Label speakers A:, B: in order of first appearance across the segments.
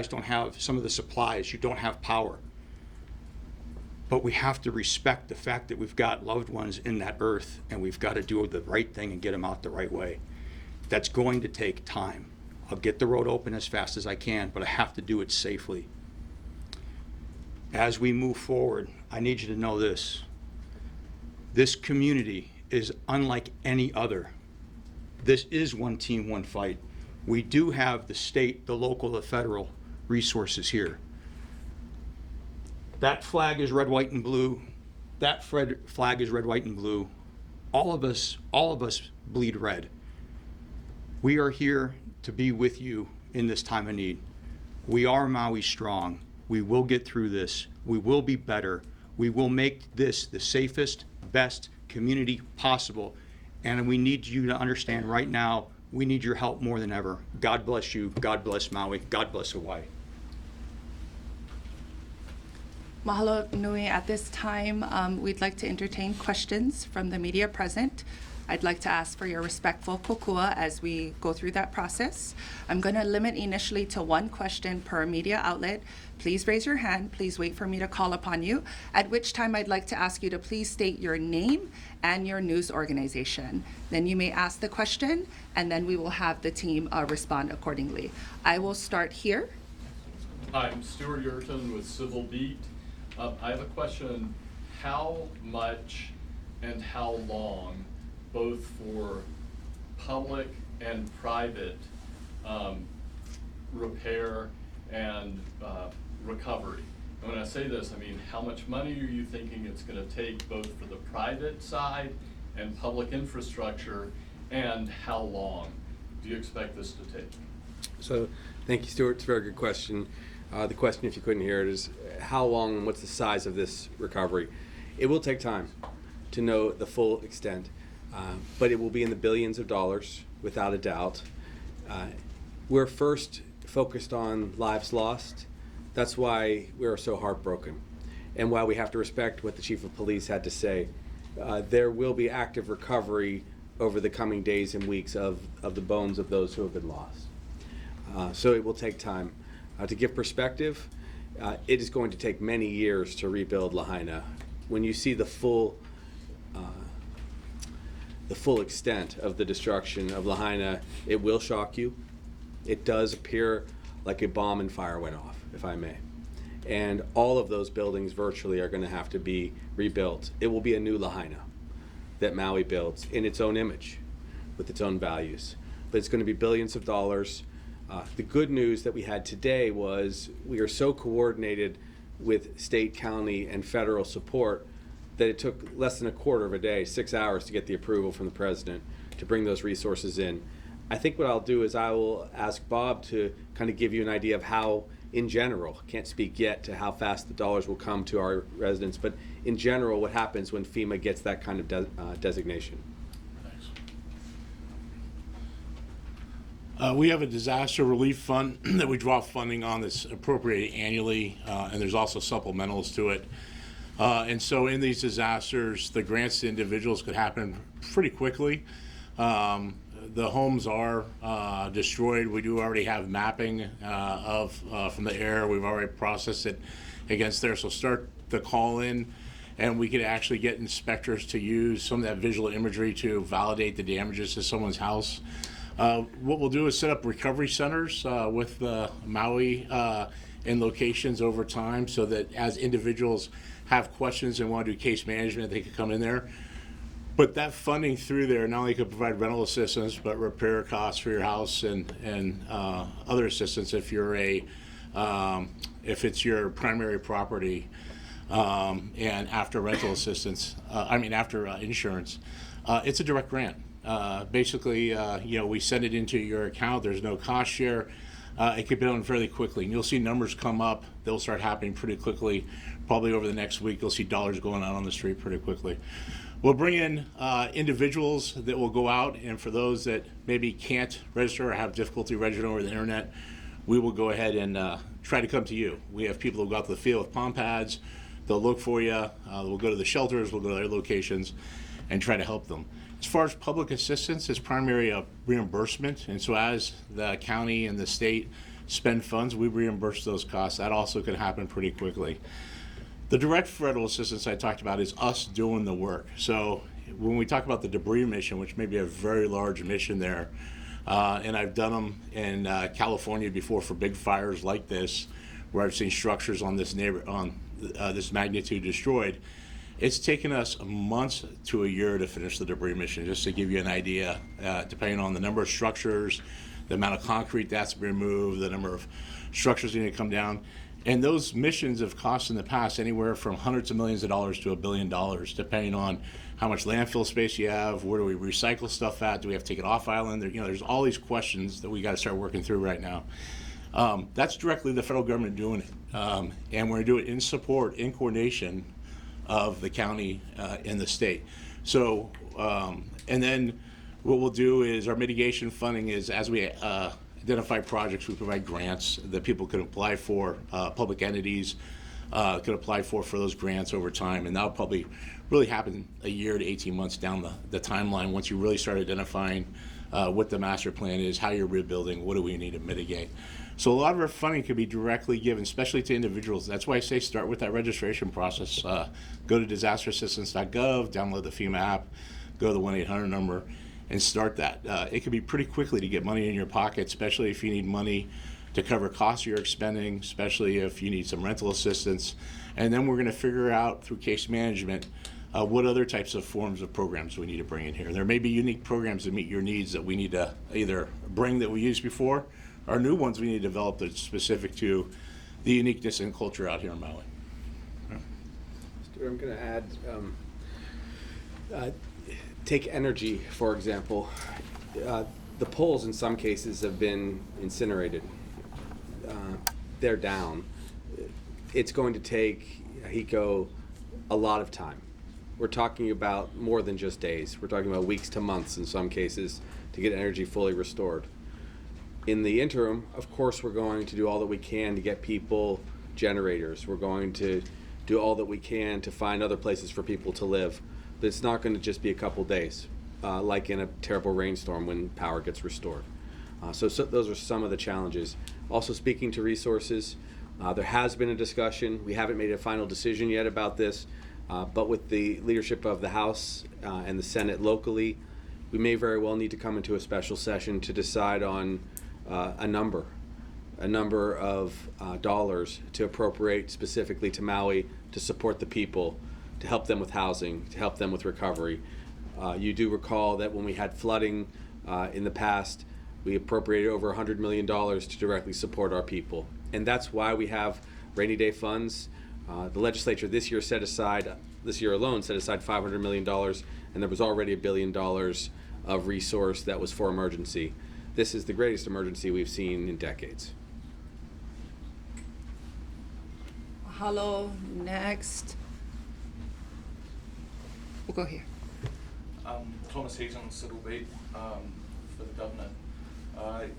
A: don't have some of the supplies, you don't have power. But we have to respect the fact that we've got loved ones in that earth, and we've got to do the right thing and get them out the right way. That's going to take time. I'll get the road open as fast as I can, but I have to do it safely. As we move forward, I need you to know this. This community is unlike any other. This is one team, one fight. We do have the state, the local, the federal resources here. That flag is red, white, and blue. That flag is red, white, and blue. All of us bleed red. We are here to be with you in this time of need. We are Maui strong. We will get through this. We will be better. We will make this the safest, best community possible. And we need you to understand right now, we need your help more than ever. God bless you. God bless Maui. God bless Hawaii.
B: Mahalo nui. At this time, we'd like to entertain questions from the media present. I'd like to ask for your respectful kokua as we go through that process. I'm going to limit initially to one question per media outlet. Please raise your hand. Please wait for me to call upon you, at which time I'd like to ask you to please state your name and your news organization. Then you may ask the question, and then we will have the team respond accordingly. I will start here.
C: Hi, I'm Stuart Yerton with Civil Beat. I have a question. How much and how long, both for public and private repair and recovery? And when I say this, I mean, how much money are you thinking it's going to take both for the private side and public infrastructure, and how long do you expect this to take?
D: So, thank you, Stuart. It's a very good question. The question, if you couldn't hear it, is how long and what's the size of this recovery? It will take time to know the full extent, but it will be in the billions of dollars, without a doubt. We're first focused on lives lost. That's why we are so heartbroken, and why we have to respect what the chief of police had to say. There will be active recovery over the coming days and weeks of the bones of those who have been lost. So it will take time. To give perspective, it is going to take many years to rebuild Lahaina. When you see the full extent of the destruction of Lahaina, it will shock you. It does appear like a bomb and fire went off, if I may. And all of those buildings virtually are going to have to be rebuilt. It will be a new Lahaina that Maui builds in its own image, with its own values. But it's going to be billions of dollars. The good news that we had today was we are so coordinated with state, county, and federal support that it took less than a quarter of a day, 6 hours, to get the approval from the president to bring those resources in. I think what I'll do is I will ask Bob to kind of give you an idea of how, in general, can't speak yet to how fast the dollars will come to our residents, but in general, what happens when FEMA gets that kind of designation.
E: We have a disaster relief fund that we draw funding on that's appropriated annually, and there's also supplementals to it. And so in these disasters, the grants to individuals could happen pretty quickly. The homes are destroyed. We do already have mapping from the air. We've already processed it against there. So start the call in, and we could actually get inspectors to use some of that visual imagery to validate the damages to someone's house. What we'll do is set up recovery centers with Maui in locations over time, so that as individuals have questions and want to do case management, they can come in there. But that funding through there not only could provide rental assistance, but repair costs for your house and other assistance if you're if it's your primary property, and after rental assistance. After insurance, it's a direct grant. Basically, we send it into your account. There's no cost share. It could be done fairly quickly, and you'll see numbers come up. They'll start happening pretty quickly. Probably over the next week, you'll see dollars going out on the street pretty quickly. We'll bring in individuals that will go out, and for those that maybe can't register or have difficulty registering over the internet, we will go ahead and try to come to you. We have people who go out to the field with palm pads. They'll look for you. We'll go to the shelters. We'll go to their locations and try to help them. As far as public assistance, it's primarily a reimbursement, and so as the county and the state spend funds, we reimburse those costs. That also can happen pretty quickly. The direct federal assistance I talked about is us doing the work. So when we talk about the debris mission, which may be a very large mission there, and I've done them in California before for big fires like this, where I've seen structures on this this magnitude destroyed. It's taken us months to a year to finish the debris mission, just to give you an idea, depending on the number of structures, the amount of concrete that's been removed, the number of structures that need to come down. And those missions have cost in the past anywhere from hundreds of millions of dollars to $1 billion, depending on how much landfill space you have, where do we recycle stuff at, do we have to take it off island? There's all these questions that we got to start working through right now. That's directly the federal government doing it. And we're going to do it in support, in coordination of the county and the state. So, and then what we'll do is our mitigation funding is, as we identify projects, we provide grants that people can apply for, public entities could apply for those grants over time, and that'll probably really happen a year to 18 months down the timeline once you really start identifying what the master plan is, how you're rebuilding, what do we need to mitigate. So a lot of our funding can be directly given, especially to individuals. That's why I say start with that registration process. Go to disasterassistance.gov, download the FEMA app, go to the 1-800 number, and start that. It can be pretty quickly to get money in your pocket, especially if you need money to cover costs you're expending, especially if you need some rental assistance. And then we're going to figure out through case management what other types of forms of programs we need to bring in here. There may be unique programs that meet your needs that we need to either bring that we used before, or new ones we need to develop that's specific to the uniqueness and culture out here in Maui.
D: I'm going to add, take energy, for example. The poles in some cases have been incinerated. They're down. It's going to take HECO a lot of time. We're talking about more than just days. We're talking about weeks to months in some cases to get energy fully restored. In the interim, of course, we're going to do all that we can to get people generators. We're going to do all that we can to find other places for people to live. But it's not going to just be a couple days, like in a terrible rainstorm when power gets restored. So those are some of the challenges. Also, speaking to resources, there has been a discussion. We haven't made a final decision yet about this, but with the leadership of the House and the Senate locally, we may very well need to come into a special session to decide on a number of dollars to appropriate specifically to Maui to support the people, to help them with housing, to help them with recovery. You do recall that when we had flooding in the past, we appropriated over $100 million to directly support our people. And that's why we have rainy day funds. The legislature this year alone set aside $500 million, and there was already $1 billion of resource that was for emergency. This is the greatest emergency we've seen in decades.
B: Mahalo. Next. We'll go here.
F: Thomas Heaton, Civil Beat, for the Governor.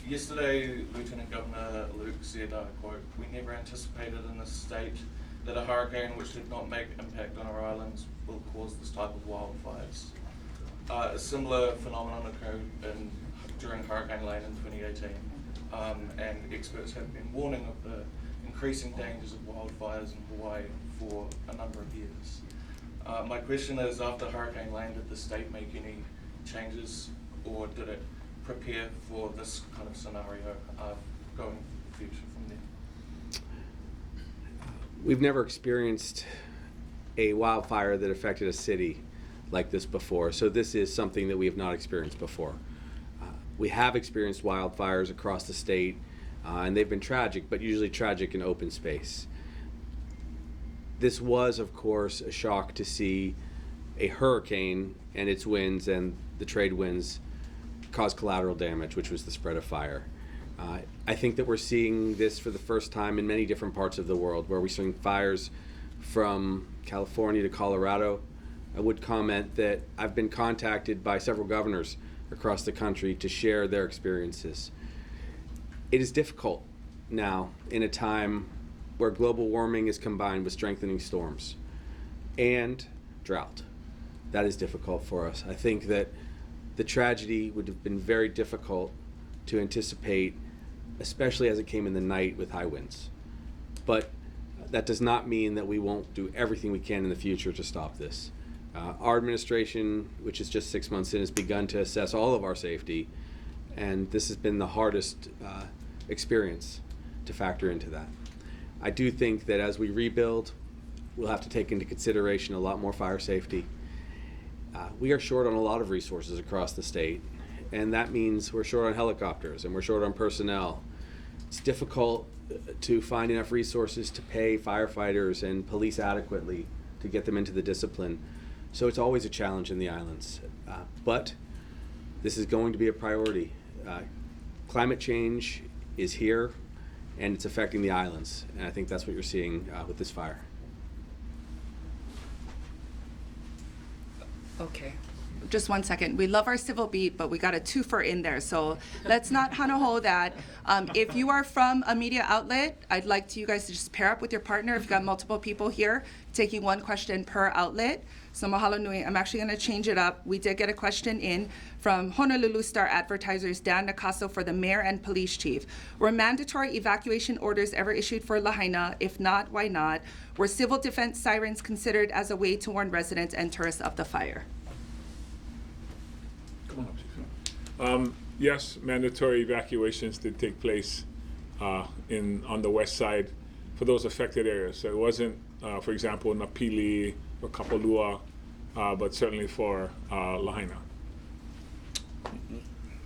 F: Yesterday, Lieutenant Governor Luke said, quote, "We never anticipated in this state that a hurricane which did not make impact on our islands will cause this type of wildfires." A similar phenomenon occurred during Hurricane Lane in 2018, and experts have been warning of the increasing dangers of wildfires in Hawaii for a number of years. My question is, after Hurricane Lane, did the state make any changes, or did it prepare for this kind of scenario going in the future from there?
D: We've never experienced a wildfire that affected a city like this before, so this is something that we have not experienced before. We have experienced wildfires across the state, and they've been tragic, but usually tragic in open space. This was, of course, a shock to see a hurricane and its winds and the trade winds cause collateral damage, which was the spread of fire. I think that we're seeing this for the first time in many different parts of the world, where we're seeing fires from California to Colorado. I would comment that I've been contacted by several governors across the country to share their experiences. It is difficult now in a time where global warming is combined with strengthening storms and drought. That is difficult for us. I think that the tragedy would have been very difficult to anticipate especially as it came in the night with high winds. But that does not mean that we won't do everything we can in the future to stop this. Our administration, which is just 6 months in, has begun to assess all of our safety, and this has been the hardest experience to factor into that. I do think that as we rebuild, we'll have to take into consideration a lot more fire safety. We are short on a lot of resources across the state, and that means we're short on helicopters and we're short on personnel. It's difficult to find enough resources to pay firefighters and police adequately to get them into the discipline. So it's always a challenge in the islands. But this is going to be a priority. Climate change is here and it's affecting the islands, and I think that's what you're seeing with this fire.
B: Okay, just 1 second. We love our civil beat, but we got a twofer in there, so let's not hana-ho that. If you are from a media outlet, I'd like you guys to just pair up with your partner. If you've got multiple people here, taking one question per outlet. So mahalo nui. I'm actually going to change it up. We did get a question in from Honolulu Star Advertisers, Dan Nakaso, for the mayor and police chief. Were mandatory evacuation orders ever issued for Lahaina? If not, why not? Were civil defense sirens considered as a way to warn residents and tourists of the fire?
G: Yes, mandatory evacuations did take place on the west side for those affected areas. So it wasn't, for example, Napili or Kapalua, but certainly for Lahaina.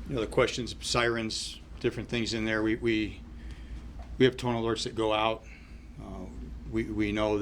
A: You know, the questions, sirens, different things in there. We have tone alerts that go out. We know that